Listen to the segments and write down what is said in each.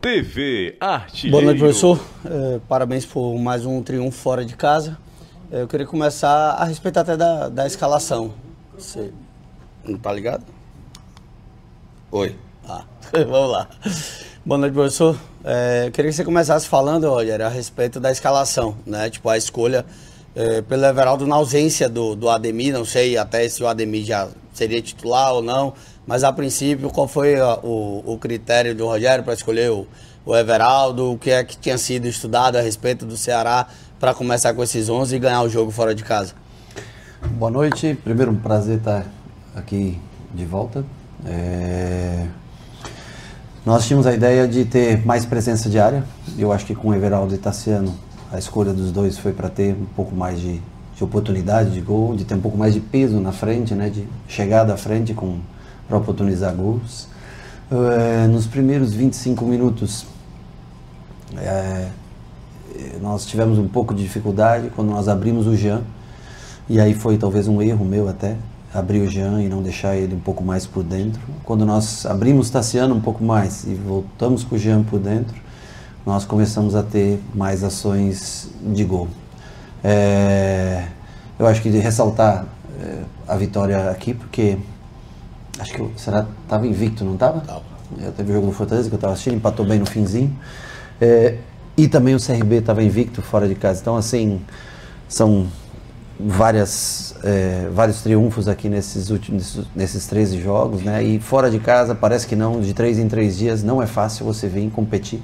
TV Artilheiro. Boa noite, professor. Parabéns por mais um triunfo fora de casa. Eu queria começar a respeito até da escalação. Você não tá ligado? Oi. Vamos lá. Boa noite, professor. Eu queria que você começasse falando, Roger, a respeito da escalação, né? Tipo, a escolha pelo Everaldo na ausência do Ademir. Não sei até se o Ademir já seria titular ou não, mas a princípio, qual foi o critério do Rogério para escolher o Everaldo? O que é que tinha sido estudado a respeito do Ceará para começar com esses 11 e ganhar o jogo fora de casa? Boa noite. Primeiro, um prazer estar aqui de volta. Nós tínhamos a ideia de ter mais presença de área. Eu acho que com o Everaldo e Tassiano, a escolha dos dois foi para ter um pouco mais de oportunidade de gol, de ter um pouco mais de peso na frente, né, de chegada à frente para oportunizar gols. Nos primeiros 25 minutos, nós tivemos um pouco de dificuldade quando nós abrimos o Jean, e aí foi talvez um erro meu até, abrir o Jean e não deixar ele um pouco mais por dentro. Quando nós abrimos Tassiano um pouco mais e voltamos com o Jean por dentro, nós começamos a ter mais ações de gol. Eu acho que de ressaltar a vitória aqui, porque acho que o Ceará estava invicto, não estava? Teve o jogo do Fortaleza que eu estava assistindo, empatou bem no finzinho. E também o CRB estava invicto fora de casa. Então, assim, são vários triunfos aqui nesses 13 jogos, né? E fora de casa, parece que não, de 3 em 3 dias, não é fácil você vir competir.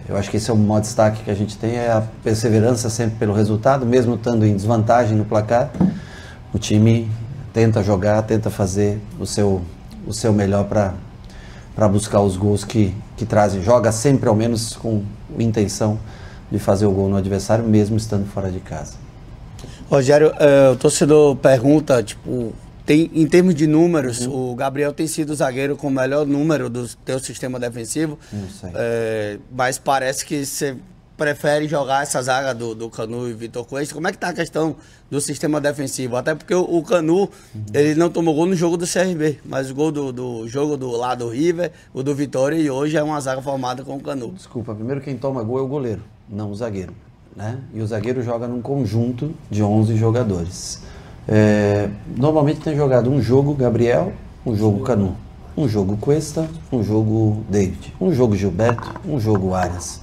Eu acho que esse é o maior destaque que a gente tem, é a perseverança sempre pelo resultado, mesmo estando em desvantagem no placar, o time tenta jogar, tenta fazer o seu melhor para buscar os gols que trazem, joga sempre ao menos com intenção de fazer o gol no adversário, mesmo estando fora de casa. Rogério, o torcedor pergunta, tipo, em termos de números, o Gabriel tem sido o zagueiro com o melhor número do teu sistema defensivo, mas parece que você prefere jogar essa zaga do Canu e Vitor Cuesta. Como é que tá a questão do sistema defensivo? Até porque o Canu, ele não tomou gol no jogo do CRB, mas o gol do jogo do lado do River, o do Vitória, e hoje é uma zaga formada com o Canu. Desculpa, primeiro quem toma gol é o goleiro, não o zagueiro, né? E o zagueiro joga num conjunto de 11 jogadores. Normalmente tem jogado um jogo Gabriel, um jogo Canu, um jogo Cuesta, um jogo David, um jogo Gilberto, um jogo Arias.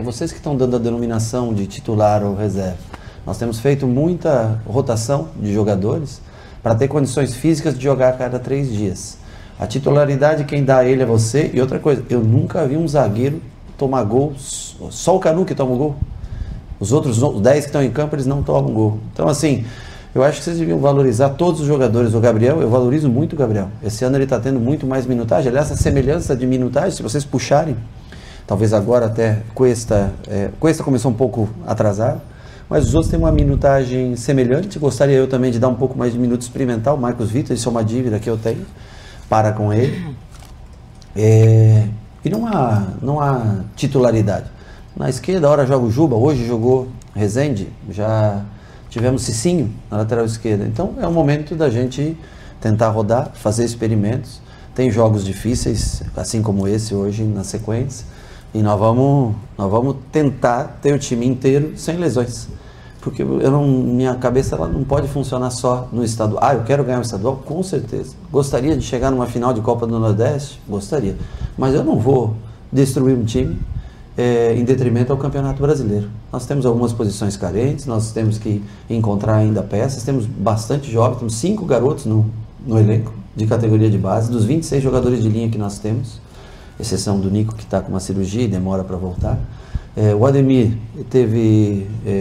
Vocês que estão dando a denominação de titular ou reserva. Nós temos feito muita rotação de jogadores para ter condições físicas de jogar a cada 3 dias. A titularidade quem dá a ele é você. E outra coisa, eu nunca vi um zagueiro tomar gol, só o Canu que toma o gol. Os outros 10 que estão em campo, eles não tomam gol. Então, assim, eu acho que vocês deviam valorizar todos os jogadores. O Gabriel, eu valorizo muito o Gabriel. Esse ano ele está tendo muito mais minutagem. Aliás, a semelhança de minutagem, se vocês puxarem, talvez agora até Cuesta começou um pouco atrasado, mas os outros têm uma minutagem semelhante. Gostaria eu também de dar um pouco mais de minuto experimental. O Marcos Vitor, isso é uma dívida que eu tenho para com ele. E não há titularidade. Na esquerda, a hora joga o Juba, hoje jogou Rezende, já tivemos Cicinho na lateral esquerda. Então é o momento da gente tentar rodar, fazer experimentos. Tem jogos difíceis, assim como esse hoje na sequência. E nós vamos tentar ter o time inteiro sem lesões. Porque minha cabeça ela não pode funcionar só no estadual. Eu quero ganhar o estadual? Com certeza. Gostaria de chegar numa final de Copa do Nordeste? Gostaria. Mas eu não vou destruir um time em detrimento ao Campeonato Brasileiro. Nós temos algumas posições carentes, nós temos que encontrar ainda peças, temos bastante jovens, temos 5 garotos no elenco de categoria de base, dos 26 jogadores de linha que nós temos, exceção do Nico, que está com uma cirurgia e demora para voltar. O Ademir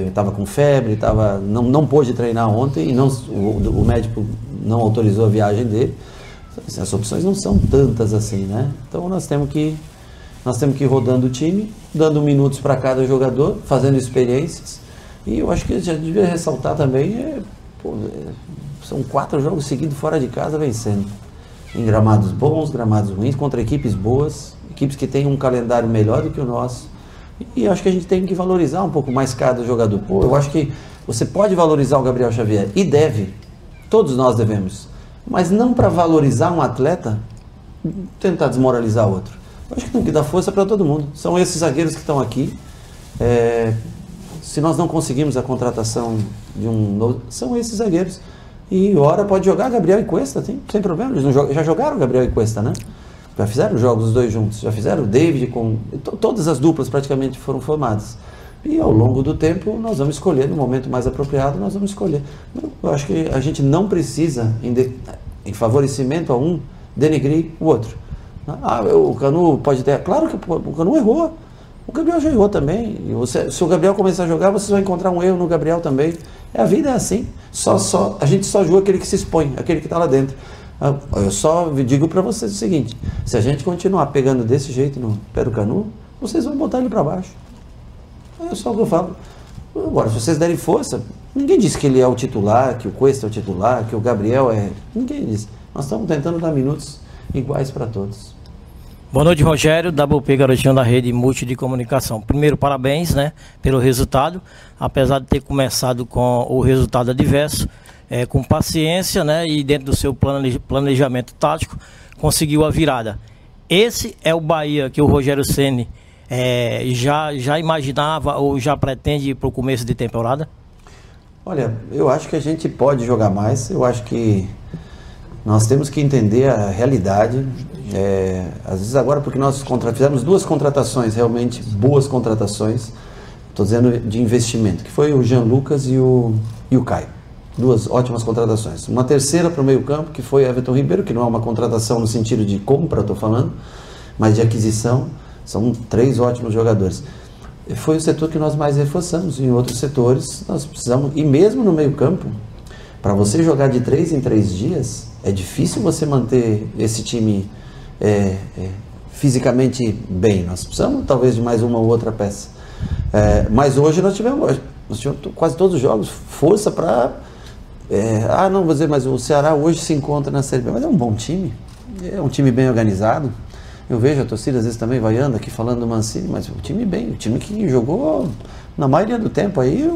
estava com febre, não pôde treinar ontem, e o médico não autorizou a viagem dele. As opções não são tantas assim, né? Então nós temos que ir rodando o time, dando minutos para cada jogador, fazendo experiências. E eu acho que já devia ressaltar também, são 4 jogos seguidos fora de casa vencendo. Em gramados bons, gramados ruins, contra equipes boas, equipes que têm um calendário melhor do que o nosso. E eu acho que a gente tem que valorizar um pouco mais cada jogador. Eu acho que você pode valorizar o Gabriel Xavier, e deve, todos nós devemos, mas não para valorizar um atleta, tentar desmoralizar outro. Eu acho que tem que dar força para todo mundo. São esses zagueiros que estão aqui. Se nós não conseguimos a contratação de um novo, são esses zagueiros. E ora pode jogar Gabriel e Cuesta, sem problema. Eles não já jogaram Gabriel e Cuesta, né? Já fizeram jogos os dois juntos. Já fizeram o David com... Todas as duplas praticamente foram formadas. E ao longo do tempo nós vamos escolher, no momento mais apropriado, nós vamos escolher. Eu acho que a gente não precisa, em favorecimento a um, denegrir o outro. O Canu pode ter... Claro que o Canu errou. O Gabriel já errou também. Se o Gabriel começar a jogar, vocês vão encontrar um erro no Gabriel também. A vida é assim. A gente só julga aquele que se expõe, aquele que está lá dentro. Eu só digo para vocês o seguinte: se a gente continuar pegando desse jeito no pé do Canu, vocês vão botar ele para baixo. É só o que eu falo. Agora, se vocês derem força, ninguém disse que ele é o titular, que o Cuesta é o titular, que o Gabriel é... Ninguém disse. Nós estamos tentando dar minutos iguais para todos. Boa noite, Rogério, WP Garotinho da Rede Multi de Comunicação. Primeiro, parabéns, né, pelo resultado. Apesar de ter começado com o resultado adverso, com paciência, né, e dentro do seu planejamento tático, conseguiu a virada. Esse é o Bahia que o Rogério Ceni já imaginava ou já pretende ir para o começo de temporada? Olha, eu acho que a gente pode jogar mais. Eu acho que nós temos que entender a realidade. Às vezes agora, porque nós fizemos duas contratações, realmente boas contratações, estou dizendo de investimento, que foi o Jean Lucas e o Caio. Duas ótimas contratações. Uma terceira para o meio campo, que foi Everton Ribeiro, que não é uma contratação no sentido de compra, estou falando, mas de aquisição. São 3 ótimos jogadores. Foi o setor que nós mais reforçamos. Em outros setores nós precisamos, e mesmo no meio campo, para você jogar de 3 em 3 dias, é difícil você manter esse time fisicamente bem. Nós precisamos talvez de mais uma ou outra peça. Mas hoje nós tivemos quase todos os jogos força para... não vou dizer, mas o Ceará hoje se encontra na Série B, mas é um bom time, é um time bem organizado. Eu vejo a torcida às vezes também vaiando aqui falando do Mancini, mas o time bem, o time que jogou na maioria do tempo aí,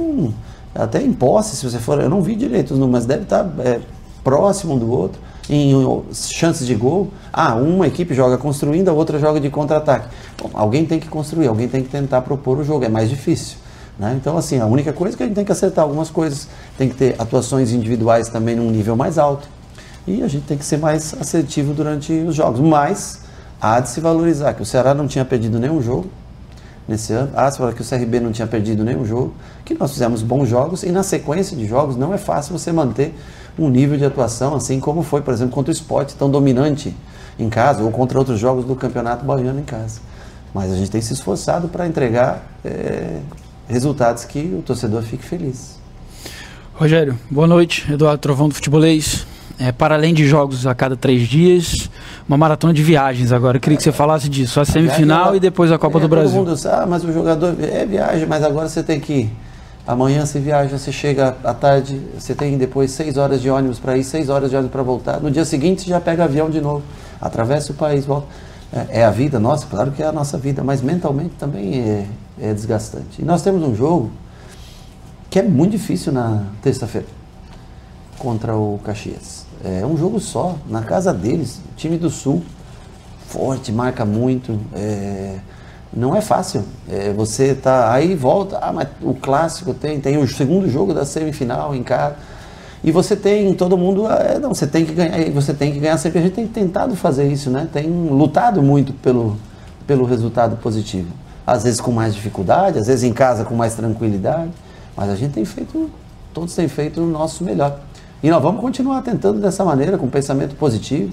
até em posse, se você for, eu não vi direito os números, mas deve estar próximo um do outro, em chances de gol. Uma equipe joga construindo, a outra joga de contra-ataque. Bom, alguém tem que construir, alguém tem que tentar propor o jogo, é mais difícil, né? Então assim, a única coisa é que a gente tem que acertar algumas coisas, tem que ter atuações individuais também num nível mais alto, e a gente tem que ser mais assertivo durante os jogos, mas há de se valorizar que o Ceará não tinha perdido nenhum jogo nesse ano, há de se falar que o CRB não tinha perdido nenhum jogo, que nós fizemos bons jogos, e na sequência de jogos não é fácil você manter um nível de atuação assim como foi, por exemplo, contra o Sport, tão dominante em casa, ou contra outros jogos do Campeonato Baiano em casa. Mas a gente tem se esforçado para entregar resultados que o torcedor fique feliz. Rogério, boa noite. Eduardo Trovão do Futebolês. Para além de jogos a cada 3 dias, uma maratona de viagens agora. Eu queria que você falasse disso. A semifinal e depois a Copa do Brasil. Todo mundo, mas o jogador viaja, mas agora você tem que ir. Amanhã você viaja, você chega à tarde, você tem depois 6 horas de ônibus para ir, 6 horas de ônibus para voltar. No dia seguinte você já pega avião de novo, atravessa o país, volta. É a vida nossa, claro que é a nossa vida, mas mentalmente também é desgastante. E nós temos um jogo que é muito difícil na terça-feira, contra o Caxias. É um jogo só, na casa deles, time do Sul, forte, marca muito, não é fácil. Você tá aí, volta, mas o clássico tem o segundo jogo da semifinal em casa, e você tem, todo mundo, você tem que ganhar sempre. A gente tem tentado fazer isso, né? Tem lutado muito pelo resultado positivo. Às vezes com mais dificuldade, às vezes em casa com mais tranquilidade, mas a gente todos têm feito o nosso melhor. E nós vamos continuar tentando dessa maneira, com pensamento positivo,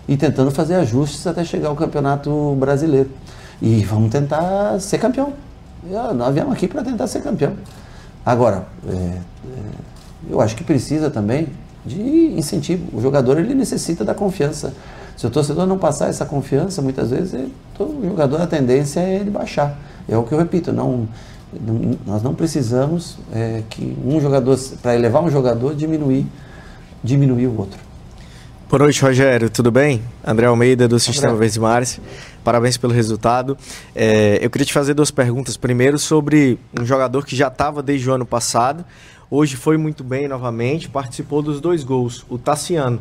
e tentando fazer ajustes até chegar ao Campeonato Brasileiro. E vamos tentar ser campeão. Nós viemos aqui para tentar ser campeão. Agora, eu acho que precisa também de incentivo. O jogador, ele necessita da confiança. Se o torcedor não passar essa confiança, muitas vezes o jogador, a tendência é ele baixar. É o que eu repito, nós não precisamos que um jogador, para elevar um jogador, diminuir o outro. Boa noite, Rogério, tudo bem? André Almeida, do Sistema Verdes Mares. Parabéns pelo resultado. Eu queria te fazer 2 perguntas. Primeiro, sobre um jogador que já estava desde o ano passado, hoje foi muito bem novamente, participou dos 2 gols, o Tassiano.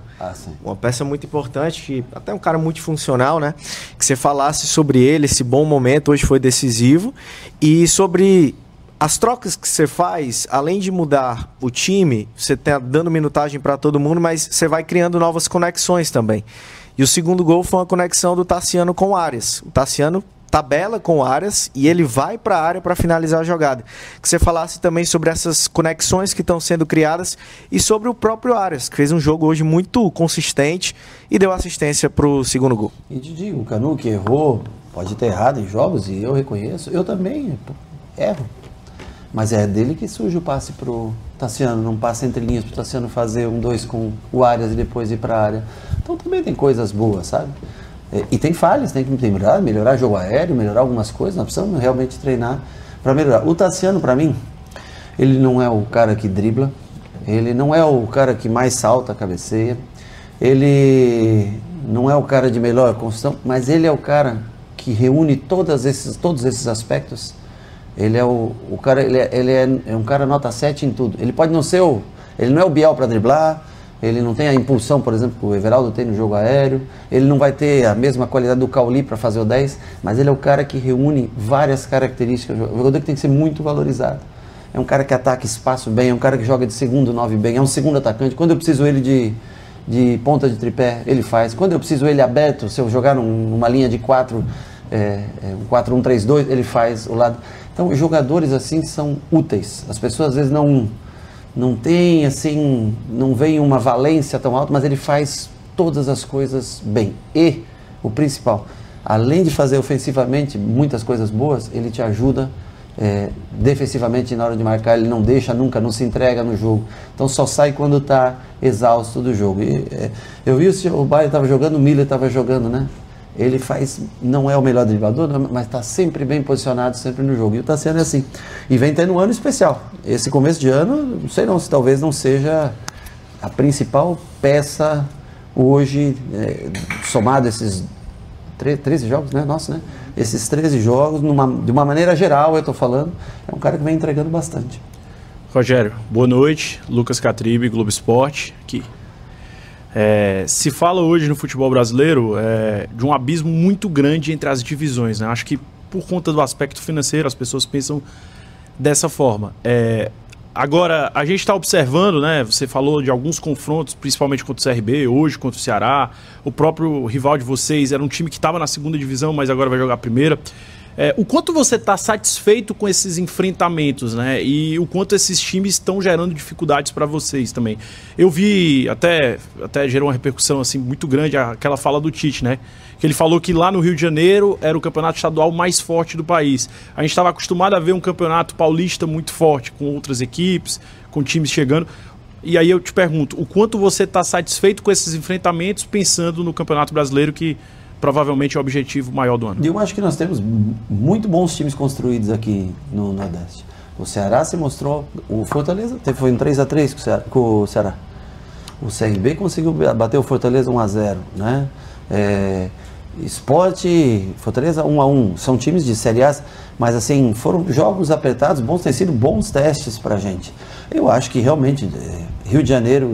Uma peça muito importante, que até um cara multifuncional, né? Que você falasse sobre ele, esse bom momento, hoje foi decisivo, e sobre as trocas que você faz, além de mudar o time, você tá dando minutagem para todo mundo, mas você vai criando novas conexões também. E o segundo gol foi uma conexão do Tassiano com o Arias. O Tassiano tabela com o Arias e ele vai para a área para finalizar a jogada. Que você falasse também sobre essas conexões que estão sendo criadas e sobre o próprio Arias, que fez um jogo hoje muito consistente e deu assistência para o segundo gol. E te digo, o Canu que errou, pode ter errado em jogos e eu reconheço, eu também erro. Mas é dele que surge o passe pro Tassiano, não passa entre linhas pro Tassiano fazer 1-2 com o Arias e depois ir para a área. Então também tem coisas boas, sabe? E tem falhas, tem que melhorar jogo aéreo, melhorar algumas coisas, nós precisamos realmente treinar para melhorar. O Tassiano, para mim, ele não é o cara que dribla, ele não é o cara que mais salta a cabeceia, ele não é o cara de melhor construção, mas ele é o cara que reúne todos esses aspectos. Ele é o cara, ele é um cara nota 7 em tudo. Ele pode não ser ele não é o Biel para driblar, ele não tem a impulsão, por exemplo, que o Everaldo tem no jogo aéreo, ele não vai ter a mesma qualidade do Cauli para fazer o 10, mas ele é o cara que reúne várias características. O jogador que tem que ser muito valorizado. É um cara que ataca espaço bem, é um cara que joga de segundo 9 bem, é um segundo atacante. Quando eu preciso ele de ponta de tripé, ele faz. Quando eu preciso ele aberto, se eu jogar numa linha de 4, um 4-1-3-2, ele faz o lado. Então, jogadores assim são úteis. As pessoas às vezes não têm assim, não veem uma valência tão alta, mas ele faz todas as coisas bem. E o principal, além de fazer ofensivamente muitas coisas boas, ele te ajuda defensivamente na hora de marcar, ele não deixa nunca, não se entrega no jogo. Então só sai quando está exausto do jogo. Eu vi o Bahia estava jogando, o Miller estava jogando, né? Ele não é o melhor driblador, mas está sempre bem posicionado, sempre no jogo. E o Tassiano é assim. E vem tendo um ano especial. Esse começo de ano, não sei não, se talvez não seja a principal peça hoje, somado esses 13 jogos, né? Nossa, né? Esses 13 jogos, de uma maneira geral, eu estou falando, é um cara que vem entregando bastante. Rogério, boa noite. Lucas Catribe, Globo Esporte, aqui. Se fala hoje no futebol brasileiro de um abismo muito grande entre as divisões, né? Acho que por conta do aspecto financeiro as pessoas pensam dessa forma. Agora, a gente está observando, né? Você falou de alguns confrontos, principalmente contra o CRB, hoje contra o Ceará. O próprio rival de vocês era um time que estava na segunda divisão, mas agora vai jogar a primeira. O quanto você está satisfeito com esses enfrentamentos, né? E o quanto esses times estão gerando dificuldades para vocês também. Eu vi, até gerou uma repercussão assim, muito grande, aquela fala do Tite, né? Que ele falou que lá no Rio de Janeiro era o campeonato estadual mais forte do país. A gente estava acostumado a ver um campeonato paulista muito forte, com outras equipes, com times chegando. E aí eu te pergunto, o quanto você está satisfeito com esses enfrentamentos, pensando no Campeonato Brasileiro, que provavelmente é o objetivo maior do ano? Eu acho que nós temos muito bons times construídos aqui no Nordeste. O Ceará se mostrou, o Fortaleza foi um 3-3 com o Ceará. O CRB conseguiu bater o Fortaleza 1-0, né? Sport, Fortaleza 1-1, são times de Série A, mas assim, foram jogos apertados, bons, têm sido bons testes pra gente. Eu acho que realmente, Rio de Janeiro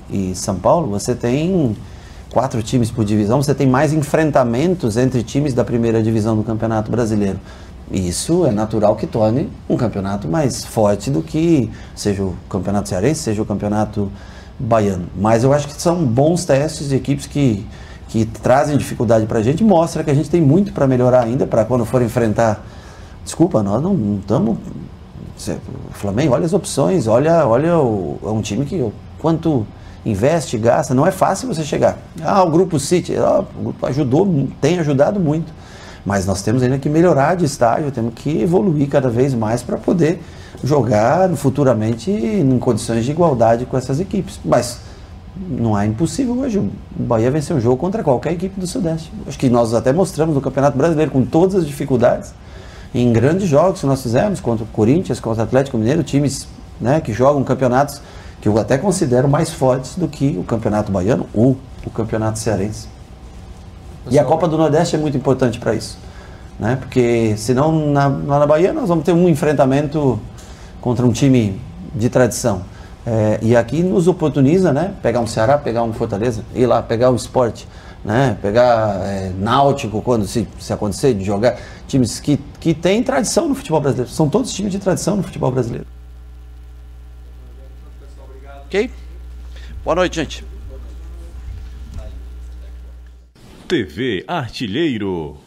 e São Paulo, você tem 4 times por divisão, você tem mais enfrentamentos entre times da primeira divisão do Campeonato Brasileiro. Isso é natural que torne um campeonato mais forte do que seja o Campeonato Cearense, seja o Campeonato Baiano. Mas eu acho que são bons testes de equipes que trazem dificuldade pra gente, mostra que a gente tem muito para melhorar ainda, para quando for enfrentar. Desculpa, nós não estamos... O Flamengo, olha as opções, olha é um time que quanto investe, gasta, não é fácil você chegar. O Grupo City, o grupo tem ajudado muito, mas nós temos ainda que melhorar de estágio, temos que evoluir cada vez mais para poder jogar futuramente em condições de igualdade com essas equipes. Mas não é impossível hoje o Bahia vencer um jogo contra qualquer equipe do Sudeste. Acho que nós até mostramos no Campeonato Brasileiro, com todas as dificuldades, em grandes jogos que nós fizemos, contra o Corinthians, contra o Atlético Mineiro, times, né, que jogam campeonatos que eu até considero mais fortes do que o Campeonato Baiano ou o Campeonato Cearense. E a Copa do Nordeste é muito importante para isso, né? Porque senão lá na Bahia nós vamos ter um enfrentamento contra um time de tradição. E aqui nos oportuniza, né? Pegar um Ceará, pegar um Fortaleza, ir lá, pegar o Sport, né? Pegar Náutico, quando se acontecer de jogar. Times que têm tradição no futebol brasileiro. São todos times de tradição no futebol brasileiro. Ok? Boa noite, gente. TV Artilheiro.